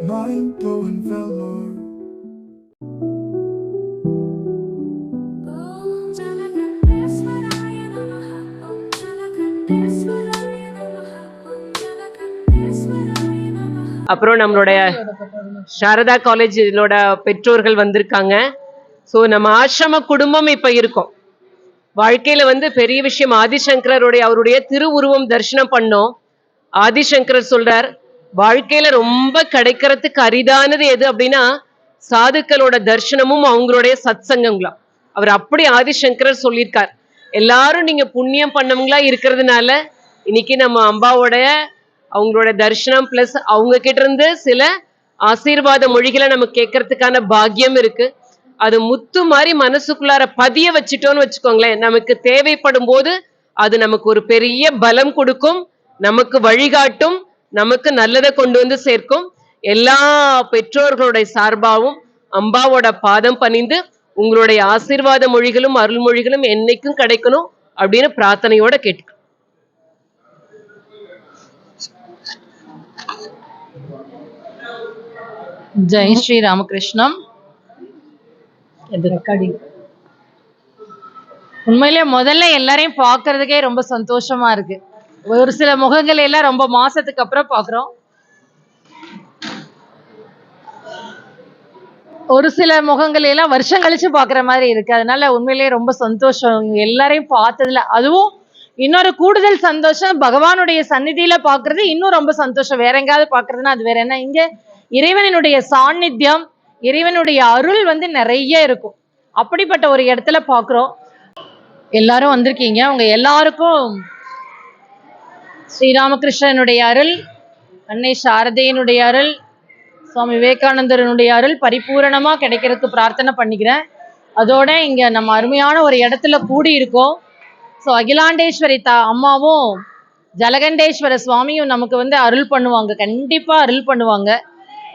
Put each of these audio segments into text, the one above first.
Mind-blowing velour. அப்புறம் நம்மளுடைய சாரதா காலேஜோட பெற்றோர்கள் வந்திருக்காங்க. ஸோ நம்ம ஆசிரம குடும்பம் இப்ப இருக்கோம். வாழ்க்கையில பெரிய விஷயம் அவருடைய திருவுருவம் தரிசனம் பண்ணோம். ஆதிசங்கரர் சொல்றார், வாழ்க்கையில ரொம்ப கிடைக்கிறதுக்கு அரிதானது எது அப்படின்னா சாதுக்களோட தரிசனமும் அவங்களுடைய சத்சங்கங்களாம். அவர் அப்படி ஆதிசங்கரர் சொல்லியிருக்கார். எல்லாரும் நீங்க புண்ணியம் பண்ணவங்களா இருக்கிறதுனால இன்னைக்கு நம்ம அம்பாவோட அவங்களோட தரிசனம் பிளஸ் அவங்க கிட்ட இருந்து சில ஆசீர்வாத மொழிகளை நம்ம கேட்கறதுக்கான பாக்கியம் இருக்கு. அது முத்து மாதிரி மனசுக்குள்ளார பதிய வச்சுட்டோம்னு வச்சுக்கோங்களேன், நமக்கு தேவைப்படும் போது அது நமக்கு ஒரு பெரிய பலம் கொடுக்கும், நமக்கு வழிகாட்டும், நமக்கு நல்லதை கொண்டு வந்து சேர்க்கும். எல்லா பெற்றோர்களுடைய சார்பாகவும் அம்பாவோட பாதம் பணிந்து உங்களுடைய ஆசீர்வாத மொழிகளும் அருள்மொழிகளும் என்னைக்கும் கிடைக்கணும் அப்படின்னு பிரார்த்தனையோட கேட்டு. ஜெய் ஸ்ரீ ராமகிருஷ்ணம். உண்மையிலேயே முதல்ல எல்லாரையும் பார்க்கறதுக்கே ரொம்ப சந்தோஷமா இருக்கு. ஒரு சில முகங்களை எல்லாம் ரொம்ப மாசத்துக்கு அப்புறம் பாக்குறோம். ஒரு சில முகங்களை எல்லாம் வருஷம் கழிச்சு பாக்குற மாதிரி இருக்கு. அதனால உண்மையிலேயே ரொம்ப சந்தோஷம் எல்லாரையும் பார்த்ததுல. அதுவும் இன்னொரு கூடுதல் சந்தோஷம் பகவானுடைய சந்நிதியில பாக்குறது இன்னும் ரொம்ப சந்தோஷம். வேற எங்காவது பாக்குறதுன்னா அது வேற என்ன, இங்க இறைவனுடைய சாநித்தியம், இறைவனுடைய அருள் நிறைய இருக்கும். அப்படிப்பட்ட ஒரு இடத்துல பாக்குறோம். எல்லாரும் வந்திருக்கீங்க. உங்க எல்லாருக்கும் ஸ்ரீராமகிருஷ்ணனுடைய அருள், அன்னை சாரதையினுடைய அருள், சுவாமி விவேகானந்தரனுடைய அருள் பரிபூரணமா கிடைக்கிறதுக்கு பிரார்த்தனை பண்ணிக்கிறேன். அதோட இங்க நம்ம அருமையான ஒரு இடத்துல கூடி இருக்கோம். ஸோ அகிலாண்டேஸ்வரி அம்மாவும் ஜலகண்டேஸ்வர சுவாமியும் நமக்கு அருள் பண்ணுவாங்க, கண்டிப்பா அருள் பண்ணுவாங்க.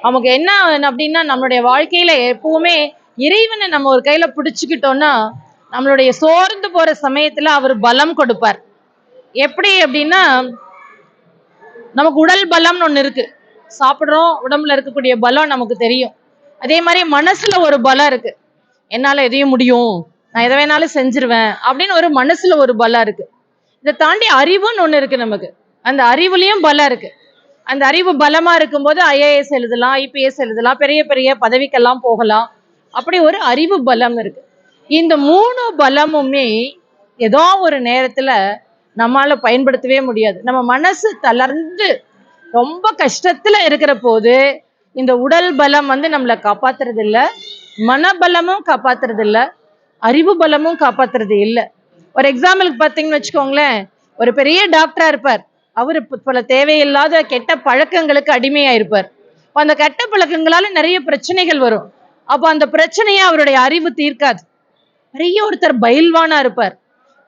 நமக்கு என்ன அப்படின்னா, நம்மளுடைய வாழ்க்கையில எப்பவுமே இறைவனை நம்ம ஒரு கையில பிடிச்சுக்கிட்டோம்னா நம்மளுடைய சோர்ந்து போற சமயத்துல அவர் பலம் கொடுப்பார். எப்படி அப்படின்னா, நமக்கு உடல் பலம்னு ஒண்ணு இருக்கு, சாப்பிடுறோம், உடம்புல இருக்கக்கூடிய பலம் நமக்கு தெரியும். அதே மாதிரி மனசுல ஒரு பலம் இருக்கு, என்னால எதையும் முடியும், நான் எதை வேணாலும் செஞ்சிருவேன் அப்படின்னு ஒரு மனசுல ஒரு பலம் இருக்கு. இதை தாண்டி அறிவுன்னு ஒண்ணு இருக்கு நமக்கு, அந்த அறிவுலயும் பலம் இருக்கு. அந்த அறிவு பலமா இருக்கும்போது ஐஏஎஸ் எழுதலாம், ஐபிஎஸ் எழுதலாம், பெரிய பெரிய பதவிக்கெல்லாம் போகலாம். அப்படி ஒரு அறிவு பலம் இருக்கு. இந்த 3 பலமுமே ஏதோ ஒரு நேரத்துல நம்மளால பயன்படுத்தவே முடியாது. நம்ம மனசு தளர்ந்து ரொம்ப கஷ்டத்துல இருக்கிற போது இந்த உடல் பலம் நம்மளை காப்பாத்துறது இல்லை, மனபலமும் காப்பாத்துறது இல்லை, அறிவு பலமும் காப்பாத்துறது இல்லை. ஒரு எக்ஸாம்பிளுக்கு பார்த்தீங்கன்னு வச்சுக்கோங்களேன், ஒரு பெரிய டாக்டரா இருப்பார், அவர் பல தேவையில்லாத கெட்ட பழக்கங்களுக்கு அடிமையா இருப்பார். அந்த கெட்ட பழக்கங்களால நிறைய பிரச்சனைகள் வரும். அப்போ அந்த பிரச்சனையை அவருடைய அறிவு தீர்க்காது. நிறைய ஒருத்தர் பயில்வானா இருப்பார்,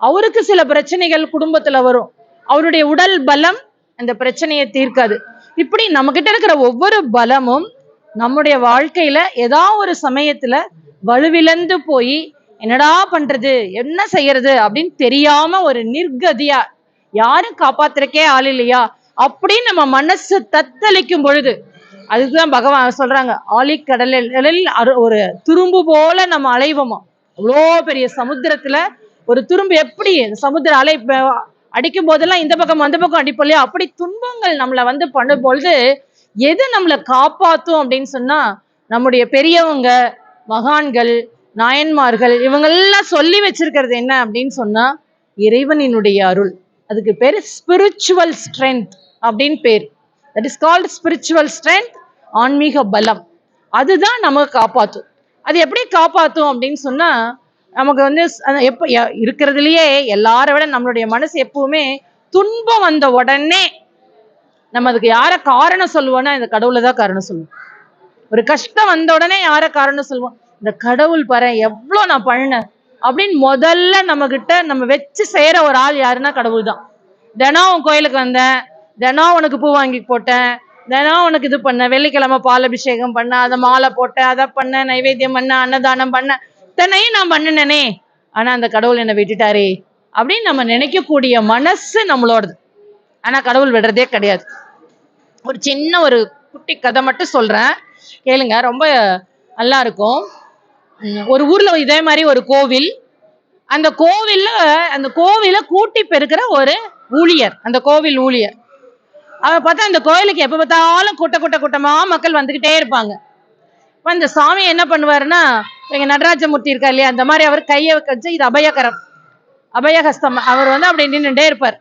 அவருக்கு சில பிரச்சனைகள் குடும்பத்துல வரும், அவருடைய உடல் பலம் அந்த பிரச்சனையை தீர்க்காது. இப்படி நம்ம கிட்ட இருக்கிற ஒவ்வொரு பலமும் நம்முடைய வாழ்க்கையில ஏதாவது ஒரு சமயத்துல வலுவிழந்து போய் என்னடா பண்றது, என்ன செய்யறது அப்படின்னு தெரியாம ஒரு நிர்கதியா, யாரும் காப்பாத்துறக்கே ஆள் இல்லையா அப்படின்னு நம்ம மனசு தத்தளிக்கும் பொழுது, அதுக்குதான் பகவான் சொல்றாங்க, ஆழிக்கடலில் ஒரு துரும்பு போல நம்ம அலைவோமா. அவ்வளோ பெரிய சமுத்திரத்துல ஒரு துரும்பு எப்படி சமுத்திர அலை அடிக்கும் போதெல்லாம் இந்த பக்கம் அந்த பக்கம் அடிப்போம் இல்லையா, அப்படி துன்பங்கள் நம்மளை பண்ணும் பொழுது எது நம்மளை காப்பாத்தும் அப்படின்னு சொன்னா, நம்முடைய பெரியவங்க, மகான்கள், நாயன்மார்கள் இவங்கெல்லாம் சொல்லி வச்சிருக்கிறது என்ன அப்படின்னு சொன்னா, இறைவனினுடைய அருள். அதுக்கு பேரு ஸ்பிரிச்சுவல் ஸ்ட்ரென்த் அப்படின்னு பேர். That is called spiritual strength, ஆன்மீக பலம். அதுதான் நமக்கு காப்பாற்றும். அது எப்படி காப்பாற்றும் அப்படின்னு சொன்னா, நமக்கு எப்ப இருக்கிறதுலயே எல்லாரை விட நம்மளுடைய மனசு எப்பவுமே துன்பம் வந்த உடனே நம்ம அதுக்கு யார காரணம் சொல்லுவோம்னா இந்த கடவுளை தான் காரணம் சொல்லுவோம். ஒரு கஷ்டம் வந்த உடனே யார காரணம் சொல்லுவோம், இந்த கடவுள் பாரு எவ்வளோ நான் பண்ணேன் அப்படின்னு முதல்ல நம்ம கிட்ட நம்ம வச்சு செய்யற ஒரு ஆள் யாருன்னா கடவுள் தான். தினம் கோயிலுக்கு வந்தேன், தினம் உனக்கு பூ வாங்கி போட்டேன், தினம் உனக்கு இது பண்ண, வெள்ளிக்கிழமை பால் அபிஷேகம் பண்ண, அதை மாலை போட்டேன், அதை பண்ண, நைவேத்தியம் பண்ண, அன்னதானம் பண்ண, இத்தனையும் நான் பண்ணினேனே, ஆனா அந்த கடவுள் என்னை விட்டுட்டாரே அப்படின்னு நம்ம நினைக்கக்கூடிய மனசு நம்மளோடது. ஆனா கடவுள் விடுறதே கிடையாது. ஒரு சின்ன ஒரு குட்டி கதை மட்டும் சொல்றேன், கேளுங்க, ரொம்ப நல்லா இருக்கும். ஒரு ஊர்ல இதே மாதிரி ஒரு கோவில். அந்த கோவில கூட்டி பெருக்கிற ஒரு ஊழியர், அந்த கோவில் ஊழியர். அவர் பார்த்தா அந்த கோயிலுக்கு எப்ப பார்த்தாலும் கூட்டமா மக்கள் வந்துகிட்டே இருப்பாங்க. இப்ப இந்த சாமி என்ன பண்ணுவாருன்னா, எங்க நடராஜமூர்த்தி இருக்கா இல்லையா, அந்த மாதிரி அவர் கையை வச்சு, இது அபயகரம், அபயஹஸ்தம், அவர் வந்து அப்படி நின்றுட்டே இருப்பார்.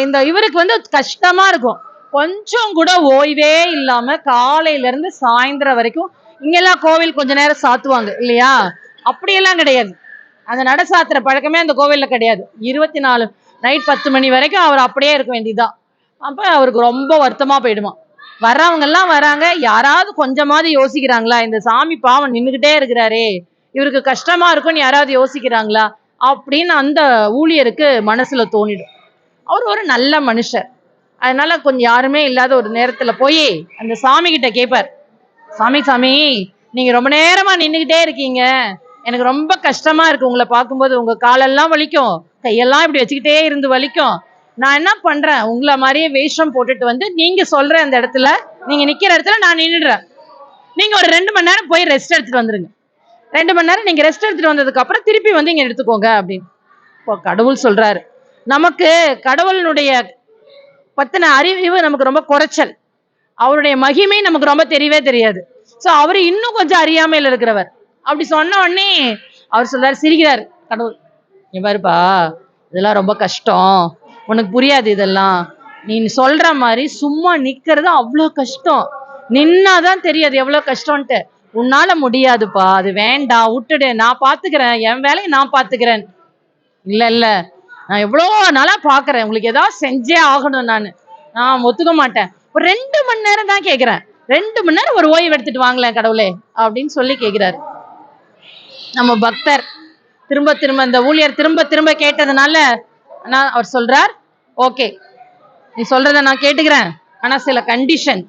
இந்த இவருக்கு வந்து கஷ்டமா இருக்கும். கொஞ்சம் கூட ஓய்வே இல்லாம காலையில இருந்து சாயந்தரம் வரைக்கும், இங்கெல்லாம் கோவில் கொஞ்ச நேரம் சாத்துவாங்க இல்லையா, அப்படியெல்லாம் கிடையாது. அந்த நட சாத்துற பழக்கமே அந்த கோவில்ல கிடையாது. 24 நைட் 10 மணி வரைக்கும் அவர் அப்படியே இருக்க வேண்டியதுதான். அப்ப அவருக்கு ரொம்ப வருத்தமா போயிடுமா. வர்றவங்க எல்லாம் வராங்க, யாராவது கொஞ்சமாவது யோசிக்கிறாங்களா, இந்த சாமி பாவம் நின்றுகிட்டே இருக்கிறாரே, இவருக்கு கஷ்டமா இருக்கும்னு யாராவது யோசிக்கிறாங்களா அப்படின்னு அந்த ஊழியருக்கு மனசுல தோணிடும். அவர் ஒரு நல்ல மனுஷர். அதனால கொஞ்சம் யாருமே இல்லாத ஒரு நேரத்துல போய் அந்த சாமி கிட்ட கேட்பார், சாமி நீங்க ரொம்ப நேரமா நின்றுகிட்டே இருக்கீங்க, எனக்கு ரொம்ப கஷ்டமா இருக்கு உங்களை பார்க்கும்போது, உங்க காலெல்லாம் வலிக்கும், கையெல்லாம் இப்படி வச்சுக்கிட்டே இருந்து வலிக்கும், நான் என்ன பண்றேன், உங்களை மாதிரியே வேஷம் போட்டுட்டு வந்து நீங்க சொல்ற அந்த இடத்துல, நீங்க நிக்கிற இடத்துல நான் நின்றுடுறேன், நீங்க ஒரு 2 மணி நேரம் போய் ரெஸ்ட் எடுத்துட்டு வந்துருங்க, 2 மணி நேரம் நீங்க ரெஸ்ட் எடுத்துட்டு வந்ததுக்கு அப்புறம் திருப்பி வந்து இங்க எடுத்துக்கோங்க அப்படின்னு. இப்போ கடவுள் சொல்றாரு, நமக்கு கடவுளுடைய பத்தின அறிவு நமக்கு ரொம்ப குறைச்சல், அவருடைய மகிமை நமக்கு ரொம்ப தெரியவே தெரியாது. சோ அவரு இன்னும் கொஞ்சம் அறியாமையில இருக்கிறவர். அப்படி சொன்ன உடனே அவர் சொல்றாரு, சிரிக்கிறாரு கடவுள், நீ பாருப்பா, இதெல்லாம் ரொம்ப கஷ்டம், உனக்கு புரியாது, இதெல்லாம் நீ சொல்ற மாதிரி சும்மா நிக்கிறது அவ்வளோ கஷ்டம், நின்னாதான் தெரியாது எவ்வளவு கஷ்டம்ட்டு, உன்னால முடியாதுப்பா, அது வேண்டாம், விட்டுடு, நான் பாத்துக்கிறேன், என் வேலையை நான் பாத்துக்கிறேன். இல்ல நான் எவ்வளோ நாளா பாக்குறேன், உங்களுக்கு ஏதாவது செஞ்சே ஆகணும், நான் ஒத்துக்க மாட்டேன், ஒரு 2 மணி நேரம் தான் கேட்கிறேன், 2 மணி நேரம் ஒரு ஓய்வு எடுத்துட்டு வாங்கலேன் கடவுளே அப்படின்னு சொல்லி கேட்கிறாரு. நம்ம பக்தர் திரும்ப அந்த ஊழியர் திரும்ப கேட்டதுனால அவர் சொல்றார், ஓகே நீ சொல்றத நான் கேட்டுக்கிறேன், ஆனா சில கண்டிஷன்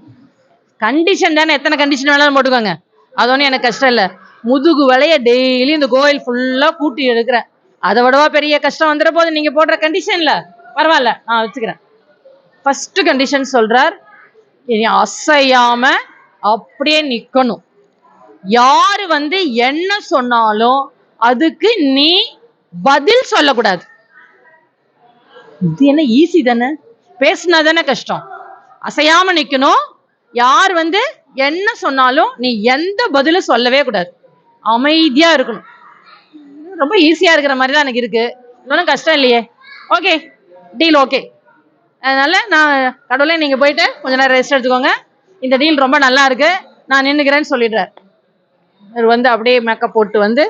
தானே, எத்தனை கண்டிஷன் வேணாலும் போட்டுக்கோங்க, அது ஒன்றும் எனக்கு கஷ்டம் இல்லை, முதுகு வலைய டெய்லி இந்த கோயில் ஃபுல்லா கூட்டி எடுக்கிறேன், அதை விடவா பெரிய கஷ்டம் வந்துட போது நீங்க போடுற கண்டிஷன்ல, பரவாயில்ல நான் வச்சுக்கிறேன். ஃபர்ஸ்ட் கண்டிஷன் சொல்றார், இனி அசையாம அப்படியே நிக்கணும், யாரு வந்து என்ன சொன்னாலும் அதுக்கு நீ பதில் சொல்லக்கூடாது. இது என்ன ஈஸி தானே, பேசினா தானே கஷ்டம். அசையாம நிக்கணும், யார் வந்து என்ன சொன்னாலும் நீ எந்த பதிலும் சொல்லவே கூடாது, அமைதியா இருக்கணும். ரொம்ப ஈஸியா இருக்கிற மாதிரி தான் எனக்கு இருக்கு, இன்னொன்னும் கஷ்டம் இல்லையே, ஓகே டீல் ஓகே. அதனால நான் கடவுளே நீங்க போயிட்டு கொஞ்ச நேரம் ரெஸ்ட் எடுத்துக்கோங்க, இந்த டீல் ரொம்ப நல்லா இருக்கு, நான் நின்னுக்கிறேன்னு சொல்லிடுறார். அவர் வந்து அப்படியே மேக்கப் போட்டு வந்து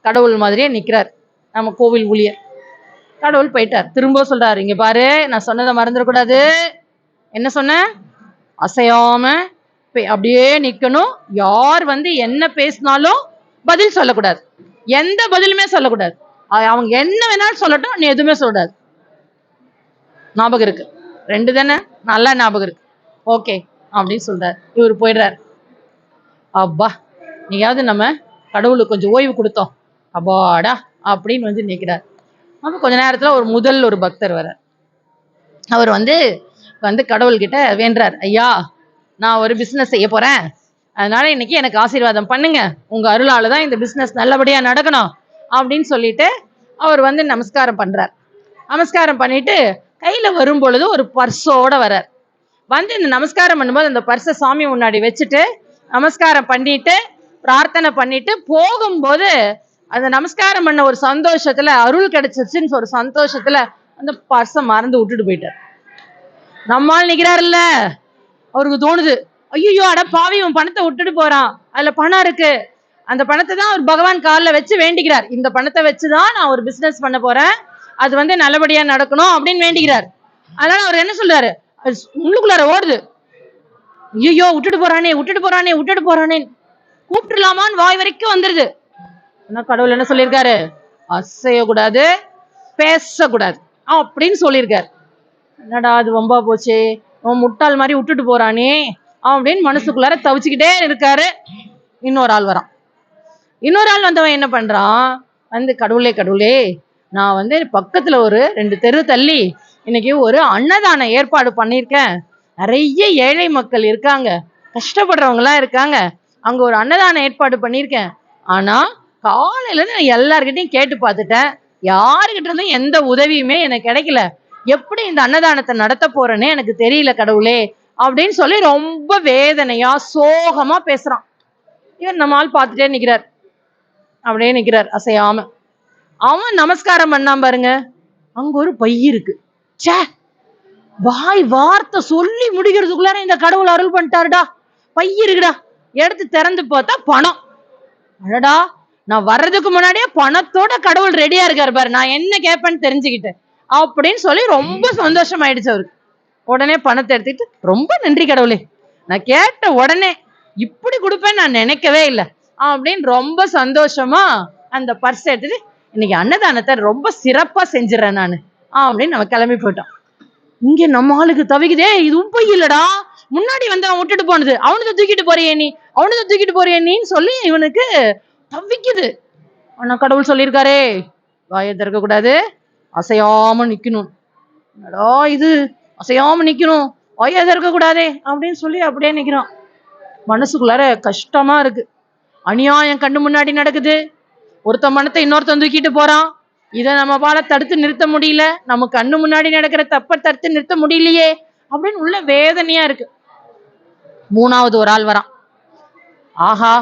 கடவுள் மாதிரியே நிக்கிறார் நம்ம கோவில் ஊழியர். கடவுள் போயிட்டார். திரும்ப சொல்றாரு, இங்க பாரு, நான் சொன்னதை மறந்துடக்கூடாது, என்ன சொன்ன, அசையாம அப்படியே நிக்கணும், யார் வந்து என்ன பேசினாலும் பதில் சொல்லக்கூடாது, எந்த பதிலுமே சொல்லக்கூடாது, அவங்க என்ன வேணாலும் சொல்லட்டும், நீ எதுவுமே சொல்லக்கூடாது. ஞாபகம் இருக்கு, 2 தானே, நல்லா ஞாபகம் இருக்கு, ஓகே அப்படின்னு சொல்றாரு. இவர் போயிடுறாரு. அப்பா, நீயாவது நம்ம கடவுளுக்கு கொஞ்சம் ஓய்வு கொடுத்தோம், அப்பாடா அப்படின்னு வந்து நிற்கிறார். அப்போ கொஞ்ச நேரத்துல ஒரு பக்தர் வர, அவர் வந்து கடவுள்கிட்ட வேண்டுறார், ஐயா நான் ஒரு பிசினஸ் செய்ய போறேன், அதனால இன்னைக்கு எனக்கு ஆசீர்வாதம் பண்ணுங்க, உங்க அருளால தான் இந்த பிசினஸ் நல்லபடியா நடக்கணும் அப்படின்னு சொல்லிட்டு அவர் வந்து நமஸ்காரம் பண்றார். நமஸ்காரம் பண்ணிட்டு கையில வரும் பொழுது ஒரு பர்ஸோட வர்றார். வந்து இந்த நமஸ்காரம் பண்ணும்போது அந்த பர்ஸை சாமி முன்னாடி வச்சுட்டு நமஸ்காரம் பண்ணிட்டு பிரார்த்தனை பண்ணிட்டு போகும்போது, அந்த நமஸ்காரம் பண்ண ஒரு சந்தோஷத்துல, அருள் கிடைச்சிருச்சுன்னு ஒரு சந்தோஷத்துல அந்த பர்ஸை மறந்து விட்டுட்டு போயிட்டார். நம்மால் நிக்கிறாருல்ல, அவருக்கு தோணுது, ஐயோ அட பாவி, இவன் பணத்தை விட்டுட்டு போறான், அதுல பணம் இருக்கு, அந்த பணத்தை தான் அவர் பகவான் காலில் வச்சு வேண்டிக்கிறார், இந்த பணத்தை வச்சுதான் நான் ஒரு பிசினஸ் பண்ண போறேன், அது வந்து நல்லபடியா நடக்கணும் அப்படின்னு வேண்டிக்கிறார். அதனால அவர் என்ன சொல்றாரு, உள்ளுக்குள்ளார ஓடுது, ஐயோ விட்டுட்டு போறானே கூப்பிட்டுலாமான்னு வாய் வரைக்கும் வந்துருது. ஆனா கடவுள் என்ன சொல்லியிருக்காரு, அசையக்கூடாது, பேசக்கூடாது அப்படின்னு சொல்லியிருக்காரு. என்னடா அது வம்பா போச்சு, அவன் முட்டாள் மாதிரி விட்டுட்டு போறானே அப்படின்னு மனசுக்குள்ளார தவிச்சுக்கிட்டே இருக்காரு. இன்னொரு ஆள் வரான். இன்னொரு ஆள் வந்தவன் என்ன பண்றான், வந்து கடவுளே நான் வந்து பக்கத்துல ஒரு 2 தெரு தள்ளி இன்னைக்கு ஒரு அன்னதான ஏற்பாடு பண்ணியிருக்கேன். நிறைய ஏழை மக்கள் இருக்காங்க, கஷ்டப்படுறவங்கலாம் இருக்காங்க. அங்க ஒரு அன்னதான ஏற்பாடு பண்ணியிருக்கேன். ஆனா காலையில இருந்து நான் எல்லார்கிட்டையும் கேட்டு பார்த்துட்டேன். யாருகிட்ட இருந்தும் எந்த உதவியுமே எனக்கு கிடைக்கல. எப்படி இந்த அன்னதானத்தை நடத்த போறேன்னே எனக்கு தெரியல கடவுளே அப்படின்னு சொல்லி ரொம்ப வேதனையா சோகமா பேசுறான். இவர் நம்ம ஆள் பார்த்துட்டே நிக்கிறார், அப்படியே நிக்கிறார் அசையாம. அவன் நமஸ்காரம் பண்ணாம பாருங்க, அங்க ஒரு பை இருக்கு. ச்சே, வாய் வார்த்தை சொல்லி முடிக்கிறதுக்குள்ளார இந்த கடவுள் அருள் பண்ணிட்டாருடா. பை இருக்குடா, எடுத்து திறந்து பார்த்தா பணம். அடடா, நான் வர்றதுக்கு முன்னாடியே பணத்தோட கடவுள் ரெடியா இருக்காரு பாரு, நான் என்ன கேட்பேன்னு தெரிஞ்சுக்கிட்டேன் அப்படின்னு சொல்லி ரொம்ப சந்தோஷமாயிடுச்சு அவருக்கு. உடனே பணத்தை எடுத்துக்கிட்டு, ரொம்ப நன்றி கடவுளே, நான் கேட்ட உடனே இப்படி கொடுப்பேன்னு நான் நினைக்கவே இல்லை அப்படின்னு ரொம்ப சந்தோஷமா அந்த பர்ஸ் எடுத்துட்டு, இன்னைக்கு அன்னதானத்தை ரொம்ப சிறப்பா செஞ்சிடறேன் நான் அப்படின்னு நம்ம கிளம்பி போயிட்டோம். இங்க நம்ம ஆளுக்கு தவிக்குதே, இது உப்பை இல்லடா, முன்னாடி வந்து அவன் விட்டுட்டு போனது, அவனுக்கு தூக்கிட்டு போறியே நீ, அவனுக்கு தூக்கிட்டு போறியே நீன்னு சொல்லி இவனுக்கு தவிக்குது. ஆனா கடவுள் சொல்லியிருக்காரே, வாயை திறக்க கூடாது, அசையாம நிக்கணும். என்னடா இது, அசையாம நிக்கணும், வாயை திறக்க கூடாதே அப்படின்னு சொல்லி அப்படியே நிக்கிறான். மனசுக்குள்ளார கஷ்டமா இருக்கு. அநியாயம் கண்ணு முன்னாடி நடக்குது. ஒருத்தன் மனத்தை இன்னொருத்தன் தூக்கிட்டு போறான். இதை நம்ம பால தடுத்து நிறுத்த முடியல, நம்ம கண்ணு முன்னாடி நடக்கிற தப்பை தடுத்து நிறுத்த முடியலையே அப்படின்னு உள்ள வேதனையா இருக்கு. 3வது ஒரு ஆள் வரான். ஆஹா,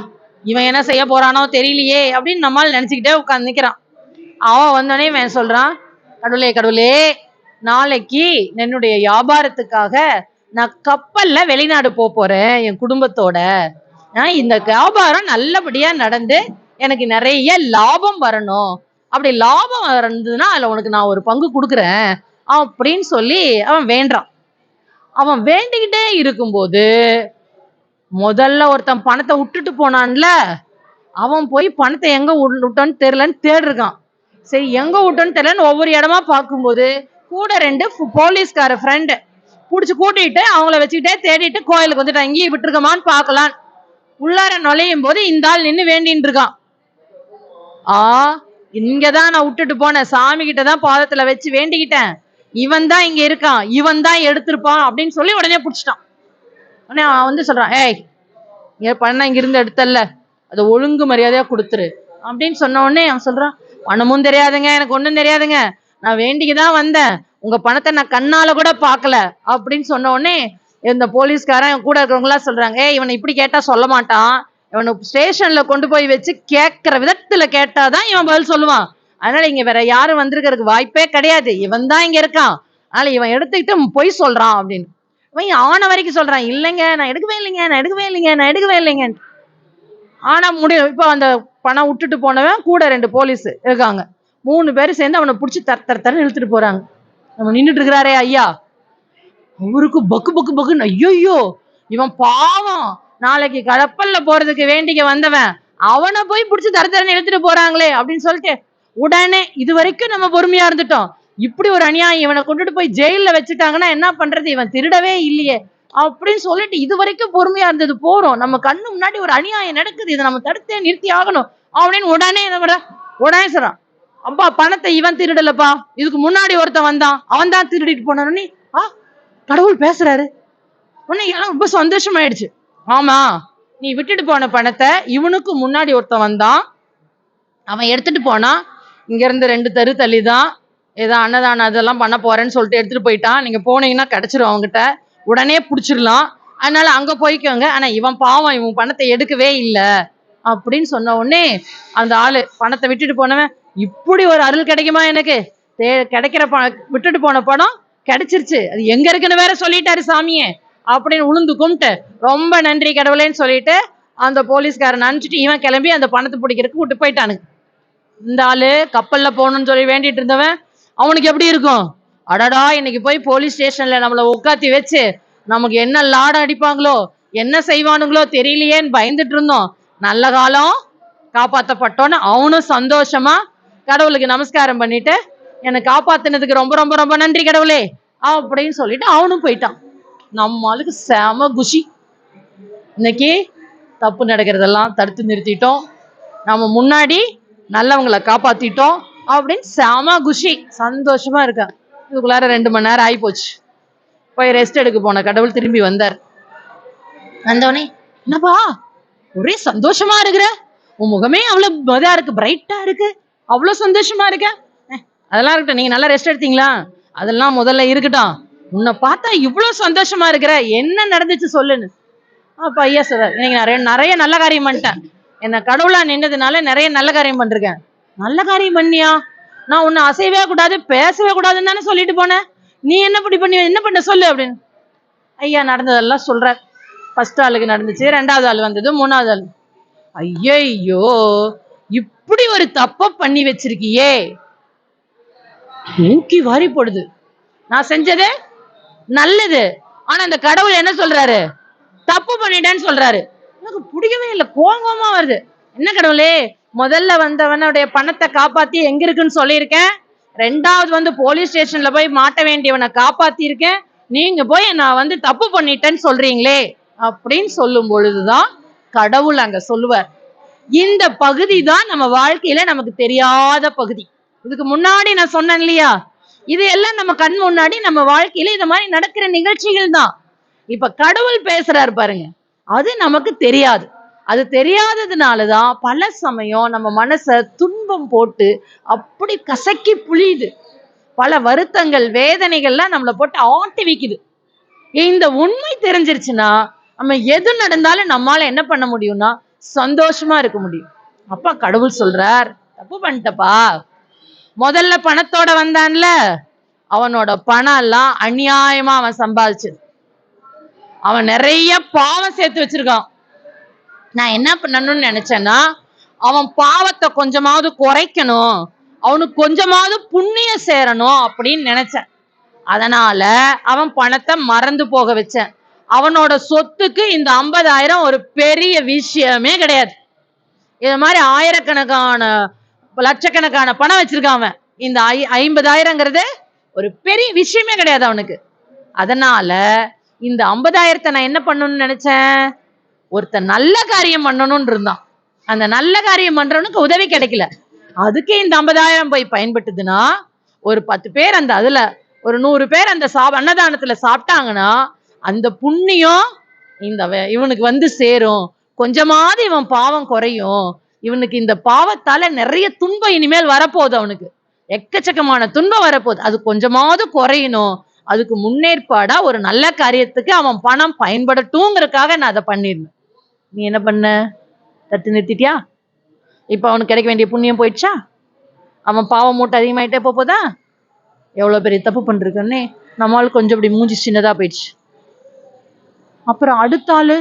இவன் என்ன செய்ய போறானோ தெரியலையே அப்படின்னு நம்மால் நினைச்சுக்கிட்டே உட்காந்து நிக்கிறான். அவன் வந்தோடனே இவன் சொல்றான், கடவுளே கடவுளே, நாளைக்கு என்னுடைய வியாபாரத்துக்காக நான் கப்பல்ல வெளிநாடு போறேன் என் குடும்பத்தோட. இந்த வியாபாரம் நல்லபடியா நடந்து எனக்கு நிறைய லாபம் வரணும். அப்படி லாபம் இருந்ததுன்னா அதுல உனக்கு நான் ஒரு பங்கு கொடுக்குறேன் அப்படின்னு சொல்லி அவன் வேண்டான். அவன் வேண்டிக்கிட்டே இருக்கும்போது முதல்ல ஒருத்தன் பணத்தை விட்டுட்டு போனான்ல, அவன் போய் பணத்தை எங்க விட்டோன்னு தெரியலன்னு தேடிருக்கான். சரி, எங்க விட்டோன்னு தெரியலன்னு ஒவ்வொரு இடமா பார்க்கும்போது கூட 2 போலீஸ்கார ஃப்ரெண்டு பிடிச்சி கூட்டிட்டு அவங்கள வச்சுக்கிட்டே தேடிட்டு கோயிலுக்கு வந்துட்டான். இங்கேயும் விட்டுருக்கமான்னு பார்க்கலான்னு உள்ளார நுழையும் போது இந்த ஆள் நின்று வேண்டின்னு இருக்கான். இங்கதான் நான் விட்டுட்டு போனேன், சாமி கிட்டதான் பாதத்துல வச்சு வேண்டிக்கிட்டேன், இவன் தான் இங்க இருக்கான், இவன் தான் எடுத்திருப்பான் அப்படின்னு சொல்லி உடனே பிடிச்சிட்டான். உடனே அவன் வந்து சொல்றான், ஏய், இங்க பணம் இங்கிருந்து எடுத்தல்ல, அதை ஒழுங்கு மரியாதையா கொடுத்துரு அப்படின்னு சொன்ன உடனே அவன் சொல்றான், பணமும் தெரியாதுங்க, எனக்கு ஒண்ணும் தெரியாதுங்க, நான் வேண்டிக்குதான் வந்தேன், உங்க பணத்தை நான் கண்ணால கூட பார்க்கல அப்படின்னு சொன்ன உடனே இந்த போலீஸ்காரன் கூட இருக்கிறவங்களா சொல்றாங்க, இவனை இப்படி கேட்டா சொல்ல மாட்டான், இவனை ஸ்டேஷன்ல கொண்டு போய் வச்சு கேட்கிற விதத்துல கேட்டாதான் இவன் பதில் சொல்லுவான், அதனால இங்க வேற யாரும் வந்திருக்கிறதுக்கு வாய்ப்பே கிடையாது, இவன் தான் இங்க இருக்கான், அதனால இவன் எடுத்துக்கிட்டு பொய் சொல்றான் அப்படின்னு. இவன் ஆன வரைக்கும் சொல்றான், இல்லைங்க நான் எடுக்கவே இல்லைங்க, நான் எடுக்கவே இல்லைங்க, நான் எடுக்கவே இல்லைங்க. ஆனா முடியும். இப்ப அந்த பணம் விட்டுட்டு போனவன் கூட 2 போலீஸ் இருக்காங்க. 3 பேரும் சேர்ந்து அவனை பிடிச்சி தர இழுத்துட்டு போறாங்க. நம்ம நின்றுட்டு இருக்கிறாரே ஐயா, அவருக்கு பக்கு பக்கு பக்குன்னு, ஐயோ இவன் பாவம், நாளைக்கு கப்பல்ல போறதுக்கு வேண்டிக்க வந்தவன், அவனை போய் பிடிச்சி தரன்னு இழுத்துட்டு போறாங்களே அப்படின்னு சொல்லிட்டு உடனே, இது வரைக்கும் நம்ம பொறுமையா இருந்துட்டோம், இப்படி ஒரு அநியாயம், இவனை கொண்டுட்டு போய் ஜெயில வச்சுட்டாங்கன்னா என்ன பண்றது, இவன் திருடவே இல்லையே அப்படின்னு சொல்லிட்டு இது வரைக்கும் பொறுமையா இருந்தது போறோம், நம்ம கண்ணு முன்னாடி ஒரு அநியாயம் நடக்குது, இதை நம்ம தடுத்தே நிறுத்தி ஆகணும் அப்படின்னு உடனே என்ன பண்ற, உடனே சொல்றான், அப்பா பணத்தை இவன் திருடலப்பா, இதுக்கு முன்னாடி ஒருத்தன் வந்தான், அவன் தான் திருடிட்டு போனான்னு கடவுள் பேசுறாரு. உடனே ரொம்ப சந்தோஷமாயிடுச்சு. ஆமா, நீ விட்டுட்டு போன பணத்தை இவனுக்கு முன்னாடி ஒருத்தன் வந்தான், அவன் எடுத்துட்டு போனா, இங்க இருந்து 2 தெரு தள்ளிதான் ஏதோ அன்னதானம் அதெல்லாம் பண்ண போறேன்னு சொல்லிட்டு எடுத்துட்டு போயிட்டான், நீங்க போனீங்கன்னா கிடைச்சிரும், அவங்ககிட்ட உடனே பிடிச்சிடலாம், அதனால அங்க போய்க்கோங்க, ஆனா இவன் பாவம், இவன் பணத்தை எடுக்கவே இல்லை அப்படின்னு சொன்ன உடனே அந்த ஆளு பணத்தை விட்டுட்டு போனவன், இப்படி ஒரு அருள் கிடைக்குமா எனக்கு, கிடைக்கிற விட்டுட்டு போன பணம் கிடைச்சிருச்சு, அது எங்க இருக்குன்னு வேற சொல்லிட்டாரு சாமியே அப்படின்னு உளுந்து கும்பிட்டு ரொம்ப நன்றி கடவுளேன்னு சொல்லிட்டு அந்த போலீஸ்காரன் அனுப்பிச்சிட்டு இவன் கிளம்பி அந்த பணத்தை பிடிக்கிறதுக்கு விட்டு போயிட்டானுங்க. இந்த ஆளு கப்பல்ல போகணும்னு சொல்லி வேண்டிட்டு இருந்தவன், அவனுக்கு எப்படி இருக்கும், அடடா இன்னைக்கு போய் போலீஸ் ஸ்டேஷன்ல நம்மளை உட்காத்தி வச்சு நமக்கு என்ன லாடம் அடிப்பாங்களோ என்ன செய்வானுங்களோ தெரியலையேன்னு பயந்துட்டு இருந்தோம், நல்ல காலம் காப்பாற்றப்பட்டோன்னு அவனும் சந்தோஷமா கடவுளுக்கு நமஸ்காரம் பண்ணிட்டு என்னை காப்பாத்தினதுக்கு ரொம்ப ரொம்ப ரொம்ப நன்றி கடவுளே அப்படின்னு சொல்லிட்டு அவனும் போயிட்டான். நம்மளுக்கு செம குஷி, இன்னைக்கு தப்பு நடக்கிறதெல்லாம் தடுத்து நிறுத்திட்டோம், நம்ம முன்னாடி நல்லவங்களை காப்பாத்திட்டோம் அப்படின்னு செம குஷி, சந்தோஷமா இருக்கேன். இதுக்குள்ளார 2 மணி நேரம் ஆகி போச்சு. போய் ரெஸ்ட் எடுக்க போன கடவுள் திரும்பி வந்தார். வந்தோடனே, என்னப்பா ஒரே சந்தோஷமா இருக்கிற, உன் முகமே அவ்வளவு இதா இருக்கு, பிரைட்டா இருக்கு, அவ்வளவு சந்தோஷமா இருக்க. அதெல்லாம் இருக்கட்டும், நீங்க நல்லா ரெஸ்ட் எடுத்தீங்களா? அதெல்லாம் முதல்ல இருக்கட்டும். உன்னை பார்த்தா இவ்வளவு சந்தோஷமா இருக்கிற, என்ன நடந்துச்சு சொல்லுன்னு. அப்ப ஐயா சொல்றாரு, இன்னைக்கு நிறைய நல்ல காரியம் பண்ணிட்டேன். என்ன கடவுளா நின்னதுனால நிறைய நல்ல காரியம் பண்ணிருக்கேன். நல்ல காரியம் பண்ணியா? நான் உன்னை அசையவே கூடாது, பேசவே கூடாதுன்னு தானே சொல்லிட்டு போனேன். நீ என்ன பண்ண சொல்லு அப்படின்னு ஐயா நடந்ததெல்லாம் சொல்ற. ஃபர்ஸ்ட் ஆளுக்கு நடந்துச்சு, 2வது ஆள் வந்தது, 3வது ஆள். ஐயோ, இப்படி ஒரு தப்ப பண்ணி வச்சிருக்கியே, தூக்கி வாரி போடுது. நான் செஞ்சது நல்லது, ஆனா அந்த கடவுள் என்ன சொல்றாரு? தப்பு பண்ணிட்டேன்னு சொல்றாரு. எனக்கு பிடிக்கவே இல்லை, கோபமா வருது. என்ன கடவுளே, முதல்ல வந்தவனுடைய பணத்தை காப்பாத்தி எங்க இருக்குன்னு சொல்லியிருக்கேன், 2வது வந்து போலீஸ் ஸ்டேஷன்ல போய் மாட்ட வேண்டியவனை காப்பாத்தி இருக்கேன், நீங்க போய் நான் தப்பு பண்ணிட்டேன்னு சொல்றீங்களே அப்படின்னு சொல்லும் பொழுதுதான் கடவுள் அங்க சொல்லுவார், இந்த பகுதி தான் நம்ம வாழ்க்கையில நமக்கு தெரியாத பகுதி. இதுக்கு முன்னாடி நான் சொன்னேன் இல்லையா, இது எல்லாம் நம்ம கண் முன்னாடி நம்ம வாழ்க்கையில இந்த மாதிரி நடக்கிற நிகழ்ச்சிகள் தான். இப்ப கடவுள் பேசுறாரு பாருங்க, அது நமக்கு தெரியாது. அது தெரியாததுனாலதான் பல சமயம் நம்ம மனச துன்பம் போட்டு அப்படி கசக்கி புழியுது. பல வருத்தங்கள், வேதனைகள்லாம் நம்மளை போட்டு ஆட்டி வைக்குது. இந்த உண்மை தெரிஞ்சிருச்சுன்னா நம்ம எது நடந்தாலும் நம்மால என்ன பண்ண முடியும்னா சந்தோஷமா இருக்க முடியும். அப்பா கடவுள் சொல்றார், தப்பு பண்ணிட்டப்பா. முதல்ல பணத்தோட வந்தான்ல, அவனோட பணம் எல்லாம் அநியாயமா அவன் சம்பாதிச்சது. அவன் நிறைய பாவம் சேர்த்து வச்சிருக்கான். நான் என்ன பண்ணணும்னு நினைச்சேன்னா, அவன் பாவத்தை கொஞ்சமாவது குறைக்கணும், அவனுக்கு கொஞ்சமாவது புண்ணியம் சேரணும் அப்படின்னு நினைச்சேன். அதனால அவன் பணத்தை மறந்து போக வச்சேன். அவனோட சொத்துக்கு இந்த 50,000 ஒரு பெரிய விஷயமே கிடையாது. இது மாதிரி ஆயிரக்கணக்கான லட்சக்கணக்கான பணம் வச்சிருக்கான் அவன். இந்த 50,000ங்கிறது ஒரு பெரிய விஷயமே கிடையாது அவனுக்கு. அதனால இந்த 50,000 நான் என்ன பண்ணணும்னு நினைச்சேன், ஒருத்தன் நல்ல காரியம் பண்ணணும்னு இருந்தான். அந்த நல்ல காரியம் பண்றவனுக்கு உதவி கிடைக்கல, அதுக்கு இந்த 50,000 போய் பயன்பட்டுதுன்னா, ஒரு 10 பேர் அதுல ஒரு 100 பேர் அந்த அன்னதானத்துல சாப்பிட்டாங்கன்னா அந்த புண்ணியம் இவனுக்கு சேரும். கொஞ்சமாவது இவன் பாவம் குறையும். இவனுக்கு இந்த பாவத்தால நிறைய துன்பம் இனிமேல் வரப்போகுது, அவனுக்கு எக்கச்சக்கமான துன்பம் வரப்போகுது, அது கொஞ்சமாவது குறையணும். அதுக்கு முன்னேற்பாடா ஒரு நல்ல காரியத்துக்கு அவன் பணம் பயன்படட்டும்ங்கிறதுக்காக நான் அதை பண்ணிருந்தேன். நீ என்ன பண்ண? தட்டு நிறுத்திட்டியா? இப்ப அவனுக்கு கிடைக்க வேண்டிய புண்ணியம் போயிடுச்சா? அவன் பாவம் மூட்டை அதிகமாயிட்டே போதா? எவ்வளவு பெரிய தப்பு பண்றேன்னு நம்மளால கொஞ்சம் இப்படி மூஞ்சி சின்னதா போயிடுச்சு. அப்புறம் அடுத்த ஆளு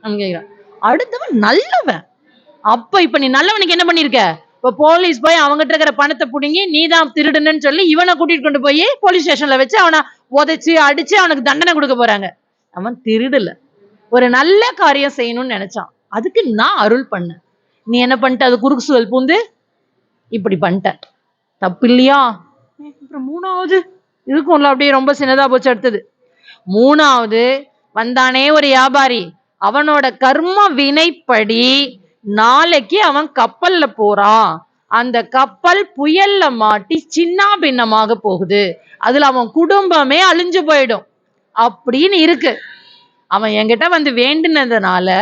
கேக்குறான், அடுத்தவன் நல்லவன். அப்ப இப்ப நீ நல்லவனுக்கு என்ன பண்ணிருக்க? இப்ப போலீஸ் போய் அவங்ககிட்ட இருக்கிற பணத்தை புடுங்கி நீதான் திருடுன்னு சொல்லி இவனை கூட்டிட்டு கொண்டு போய் போலீஸ் ஸ்டேஷன்ல வச்சு அவனை உதைச்சு அடிச்சு அவனுக்கு தண்டனை கொடுக்க போறாங்க. அவன் திருடல, ஒரு நல்ல காரியம் செய்யணும்னு நினைச்சான். அதுக்கு நான் அருள் பண்ணேன். நீ என்ன பண்ணிட்ட? அது குறுக்கு சூழல் பூந்து இப்படி பண்ணிட்ட, தப்பு இல்லையா? அப்புறம் 3வது இருக்கும்ல, அப்படியே ரொம்ப சின்னதா போச்சு. அடுத்தது 3வது வந்தானே ஒரு வியாபாரி, அவனோட கர்ம வினைப்படி நாளைக்கு அவன் கப்பல்ல போறான். அந்த கப்பல் புயல்ல மாட்டி சின்ன பின்னமாக போகுது, அதுல அவன் குடும்பமே அழிஞ்சு போயிடும் அப்படின்னு இருக்கு. அவன் என்கிட்ட வேண்டினதுனால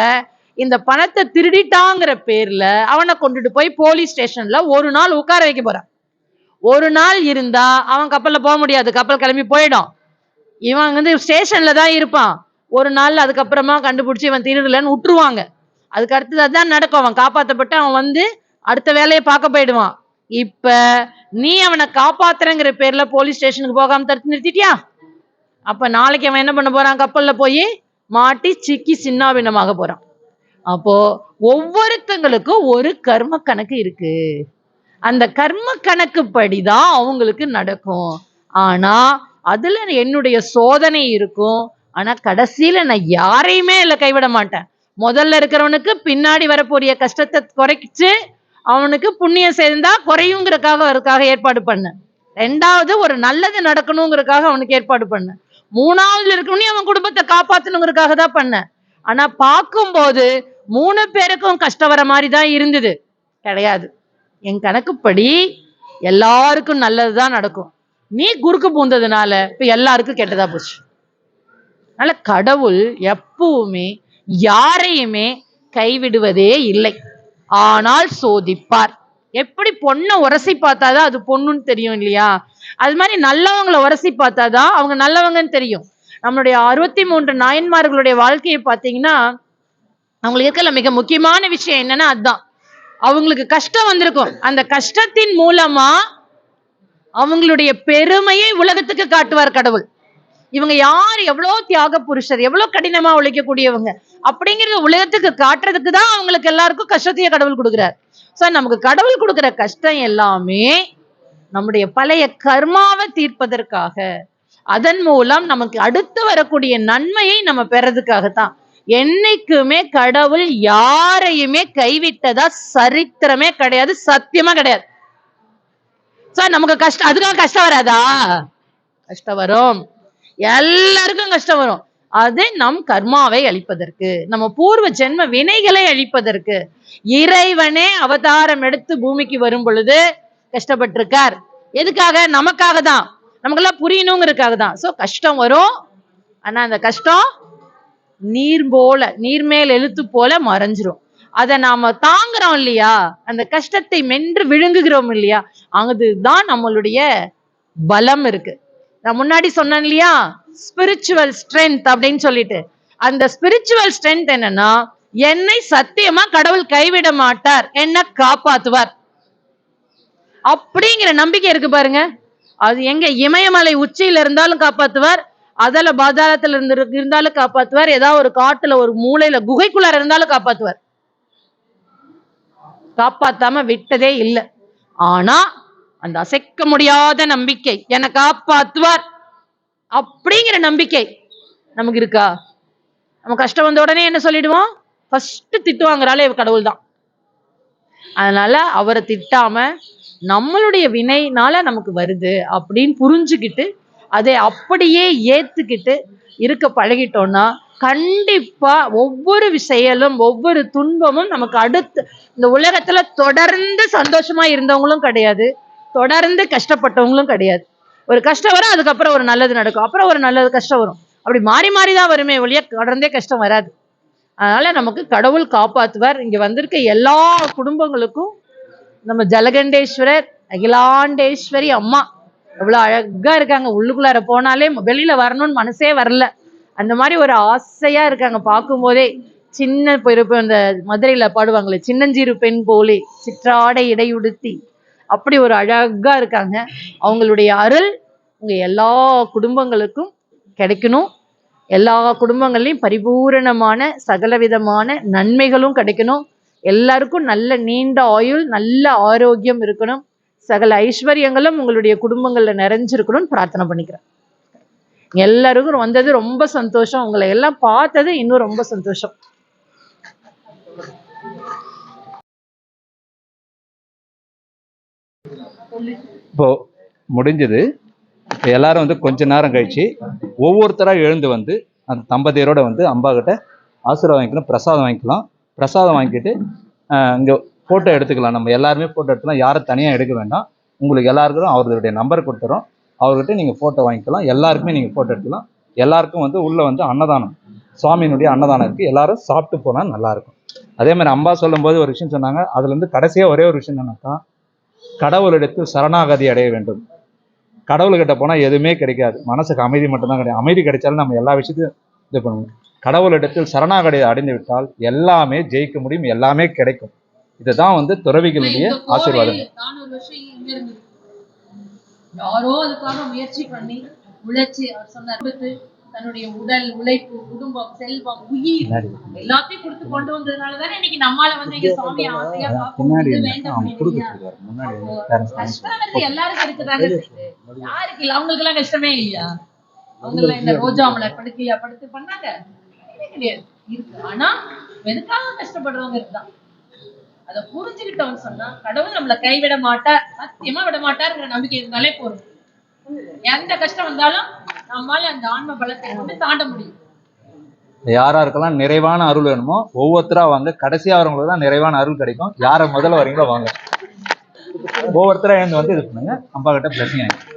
இந்த பணத்தை திருடிட்டாங்கிற பேர்ல அவனை கொண்டுட்டு போய் போலீஸ் ஸ்டேஷன்ல ஒரு நாள் உட்கார வைக்க போறான். ஒரு நாள் இருந்தா அவன் கப்பல்ல போக முடியாது, கப்பல் கிளம்பி போயிடும். இவன் ஸ்டேஷன்ல தான் இருப்பான். ஒரு நாள் அதுக்கப்புறமா கண்டுபிடிச்சு இவன் திருடலன்னு விட்டுருவாங்க. அதுக்கு அடுத்தது அதான் நடக்கும். அவன் காப்பாற்றப்பட்டு அவன் அடுத்த வேலையை பார்க்க போயிடுவான். இப்ப நீ அவனை காப்பாத்துறங்கிற பேர்ல போலீஸ் ஸ்டேஷனுக்கு போகாம தடுத்து நிறுத்திட்டியா? அப்ப நாளைக்கு அவன் என்ன பண்ண போறான்? கப்பல்ல போய் மாட்டி சிக்கி சின்ன பின்னமாக போறான். அப்போ ஒவ்வொருத்தங்களுக்கும் ஒரு கர்ம கணக்கு இருக்கு. அந்த கர்ம கணக்கு படிதான் அவங்களுக்கு நடக்கும். ஆனா அதுல என்னுடைய சோதனை இருக்கும். ஆனா கடைசியில நான் யாரையுமே இல்ல கைவிட மாட்டேன். முதல்ல இருக்கிறவனுக்கு பின்னாடி வரக்கூடிய கஷ்டத்தை குறைச்சு அவனுக்கு புண்ணியம் சேர்ந்தா குறையுங்கிறதுக்காக ஏற்பாடு பண்ணேன். 2வது ஒரு நல்லது நடக்கணுங்கிறதுக்காக அவனுக்கு ஏற்பாடு பண்ணேன். 3வது இருக்கவனையும் அவன் குடும்பத்தை காப்பாத்தணுங்கிறதுக்காக தான் பண்ணேன். ஆனா பார்க்கும்போது 3 பேருக்கும் கஷ்டம் வர மாதிரி தான் இருந்தது கிடையாது. என் கணக்குப்படி எல்லாருக்கும் நல்லதுதான் நடக்கும். நீ குறுக்கு பூந்ததுனால இப்ப எல்லாருக்கும் கெட்டதா போச்சு. அதனால கடவுள் எப்பவுமே யாரையுமே கைவிடுவதே இல்லை, ஆனால் சோதிப்பார். எப்படி பொண்ணை உரசி பார்த்தாதான் அது பொண்ணுன்னு தெரியும் இல்லையா, அது மாதிரி நல்லவங்களை உரசி பார்த்தாதான் அவங்க நல்லவங்கன்னு தெரியும். நம்மளுடைய 63 நாயன்மார்களுடைய வாழ்க்கையை பார்த்தீங்கன்னா அவங்களுக்கு இருக்கல மிக முக்கியமான விஷயம் என்னன்னா அதுதான், அவங்களுக்கு கஷ்டம் வந்திருக்கும். அந்த கஷ்டத்தின் மூலமா அவங்களுடைய பெருமையை உலகத்துக்கு காட்டுவார் கடவுள். இவங்க யார், எவ்வளவு தியாக புருஷர், எவ்வளவு கடினமா உழைக்கக்கூடியவங்க அப்படிங்கிறது உலகத்துக்கு காட்டுறதுக்கு தான் அவங்களுக்கு எல்லாருக்கும் கஷ்டத்தையே கடவுள் கொடுக்குறார். சோ நமக்கு கடவுள் கொடுக்குற கஷ்டம் எல்லாமே நம்முடைய பழைய கர்மாவை தீர்ப்பதற்காக, அதன் மூலம் நமக்கு அடுத்து வரக்கூடிய நன்மையை நம்ம பெறதுக்காகத்தான். என்னைக்குமே கடவுள் யாரையுமே கைவிட்டதா சரித்திரமே கிடையாது, சத்தியமா கிடையாது. நமக்கு கஷ்டம், அதுக்காக கஷ்டம் வராதா? கஷ்டம் வரும், எல்லாருக்கும் கஷ்டம் வரும். அது நம் கர்மாவை அழிப்பதற்கு, நம்ம பூர்வ ஜென்ம வினைகளை அழிப்பதற்கு இறைவனே அவதாரம் எடுத்து பூமிக்கு வரும் பொழுது கஷ்டப்பட்டிருக்கார். எதுக்காக? நமக்காக தான், நமக்கெல்லாம் புரியணுங்கிறதுக்காக தான். சோ கஷ்டம் வரும், ஆனா அந்த கஷ்டம் நீர் போல, நீர்மேல் எழுத்து போல மறைஞ்சிரும். அதை நாம தாங்குறோம் இல்லையா, அந்த கஷ்டத்தை மென்று விழுங்குகிறோம் இல்லையா, அதுதான் நம்மளுடைய பலம் இருக்கு. நான் முன்னாடி சொன்னேன் இல்லையா, ஸ்பிரிச்சுவல் ஸ்ட்ரென்த் அப்படின்னு சொல்லிட்டு. அந்த ஸ்பிரிச்சுவல் ஸ்ட்ரென்த் என்னன்னா, என்னை சத்தியமா கடவுள் கைவிட மாட்டார், என்ன காப்பாத்துவார் அப்படிங்கிற நம்பிக்கை இருக்கு பாருங்க. அது எங்க இமயமலை உச்சியில இருந்தாலும் காப்பாத்துவார், அதல பாதாளத்துல இருந்தாலும் காப்பாத்துவார், ஏதாவது ஒரு காட்டுல ஒரு மூலையில குகைக்குள்ளார இருந்தாலும் காப்பாத்துவார். காப்பாத்தாம விட்டதே இல்லை. ஆனா அந்த அசைக்க முடியாத நம்பிக்கை, என்னை காப்பாத்துவார் அப்படிங்கிற நம்பிக்கை நமக்கு இருக்கா? நம்ம கஷ்டம் வந்த உடனே என்ன சொல்லிடுவோம்? ஃபர்ஸ்ட் திட்டுவாங்கிறாலே கடவுள் தான். அதனால அவரை திட்டாம நம்மளுடைய வினைனால நமக்கு வருது அப்படின்னு புரிஞ்சுக்கிட்டு அதை அப்படியே ஏத்துக்கிட்டு இருக்க பழகிட்டோம்னா கண்டிப்பா ஒவ்வொரு செயலும் ஒவ்வொரு துன்பமும் நமக்கு அடுத்து இந்த உலகத்துல தொடர்ந்து சந்தோஷமா இருந்தவங்களும் கிடையாது, தொடர்ந்து கஷ்டப்பட்டவங்களும் கிடையாது. ஒரு கஷ்டம் வரும், அதுக்கப்புறம் ஒரு நல்லது நடக்கும், அப்புறம் ஒரு நல்லது கஷ்டம் வரும், அப்படி மாறி மாறிதான் வருமே ஒழிய தொடர்ந்தே கஷ்டம் வராது. அதனால நமக்கு கடவுள் காப்பாத்துவார். இங்க வந்திருக்க எல்லா குடும்பங்களுக்கும் நம்ம ஜலகண்டேஸ்வரர், அகிலாண்டேஸ்வரி அம்மா எவ்வளவு அழகா இருக்காங்க. உள்ளுக்குள்ளார போனாலே வெளியில வரணும்னு மனசே வரல, அந்த மாதிரி ஒரு ஆசையா இருக்காங்க பார்க்கும் போதே. சின்ன இந்த மதுரையில பாடுவாங்களே, சின்னஞ்சிறு பெண் போலே சிற்றாடை இடையுடுத்தி, அப்படி ஒரு அழகா இருக்காங்க. அவங்களுடைய அருள் உங்க எல்லா குடும்பங்களுக்கும் கிடைக்கணும். எல்லா குடும்பங்கள்லையும் பரிபூரணமான சகலவிதமான நன்மைகளும் கிடைக்கணும். எல்லாருக்கும் நல்ல நீண்ட ஆயுள், நல்ல ஆரோக்கியம் இருக்கணும். சகல ஐஸ்வர்யங்களும் உங்களுடைய குடும்பங்கள்ல நிறைஞ்சிருக்கணும்னு பிரார்த்தனை பண்ணிக்கிறேன். எல்லாருக்கும் வந்தது ரொம்ப சந்தோஷம், உங்களை எல்லாம் பார்த்தது இன்னும் ரொம்ப சந்தோஷம். இப்போ முடிஞ்சது. இப்போ எல்லாரும் வந்து கொஞ்ச நேரம் கழிச்சு ஒவ்வொருத்தராக எழுந்து வந்து அந்த தம்பதியரோட வந்து அம்பா கிட்ட ஆசீர்வாதம் வாங்கிக்கலாம், பிரசாதம் வாங்கிக்கலாம். பிரசாதம் வாங்கிட்டு இங்கே ஃபோட்டோ எடுத்துக்கலாம். நம்ம எல்லாருமே ஃபோட்டோ எடுத்துக்கலாம், யாரும் தனியாக எடுக்க வேண்டாம். உங்களுக்கு எல்லாருக்கும் அவர்களுடைய நம்பர் கொடுத்துறோம், அவர்கிட்ட நீங்கள் ஃபோட்டோ வாங்கிக்கலாம். எல்லாருக்குமே நீங்கள் ஃபோட்டோ எடுத்துக்கலாம். எல்லாருக்கும் வந்து உள்ளே வந்து அன்னதானம், சுவாமியினுடைய அன்னதானம் இருக்குது, எல்லாரும் சாப்பிட்டு போனால் நல்லாயிருக்கும். அதே மாதிரி அம்பா சொல்லும்போது ஒரு விஷயம் சொன்னாங்க, அதுலேருந்து கடைசியாக ஒரே ஒரு விஷயம் என்னன்னாக்கா, கடவுளிடத்தில் சரணாகதி அடைய வேண்டும். கடவுள்கிட்ட போனால் எதுவுமே கிடைக்காது, மனசுக்கு அமைதி மட்டும்தான் கிடையாது. அமைதி கிடைச்சாலும் நம்ம எல்லா விஷயத்தையும் இது பண்ணணும். கடவுளிடத்தில் சரணாகதி அடைந்து விட்டால் எல்லாமே ஜெயிக்க முடியும், எல்லாமே கிடைக்கும். இதுதான் வந்து துறவிகளுடைய ஆசீர்வாதம். யாரோ அதுக்காக முயற்சி பண்ணி உழைச்சி அவர் சொன்னார், தன்னுடைய உடல் உழைப்பு, குடும்பம், செல்வம், உயிர் எல்லாத்தையும் கொடுத்து கொண்டு வந்ததுனாலதானே இன்னைக்கு நம்மால வந்து இங்க சுவாமி ஆசையா கஷ்டம் எல்லாருக்கும் இருக்குதாங்க. யாருக்கு இல்ல? அவங்களுக்கு எல்லாம் கஷ்டமே இல்லையா? அவங்க எல்லாம் இந்த ரோஜா மலர் படுக்கையா படுத்து பண்ணாங்க கிடையாது இருக்கு. ஆனா எதுக்காக கஷ்டப்படுறவங்க இருக்குதான். அதை புரிஞ்சுக்கிட்டவங்க சொன்னா கடவுள் நம்மளை கைவிட மாட்டார், சத்தியமா விட மாட்டார்ங்கிற நம்பிக்கை இருந்தாலே போதும். எந்த கஷ்டம் வந்தாலும் நம்மால அந்த ஆன்ம பலத்தை கொண்டு தாண்ட முடியும். யாராருக்கெல்லாம் நிறைவான அருள் வேணுமோ ஒவ்வொருத்தரா வாங்க, கடைசியா வரவங்களுக்கு தான் நிறைவான அருள் கிடைக்கும். யார முதல்ல வரீங்களோ வாங்க. ஒவ்வொருத்தரா எழுந்து வந்து இது பண்ணுங்க, அம்பா கிட்ட blessing வாங்கிக்கோங்க.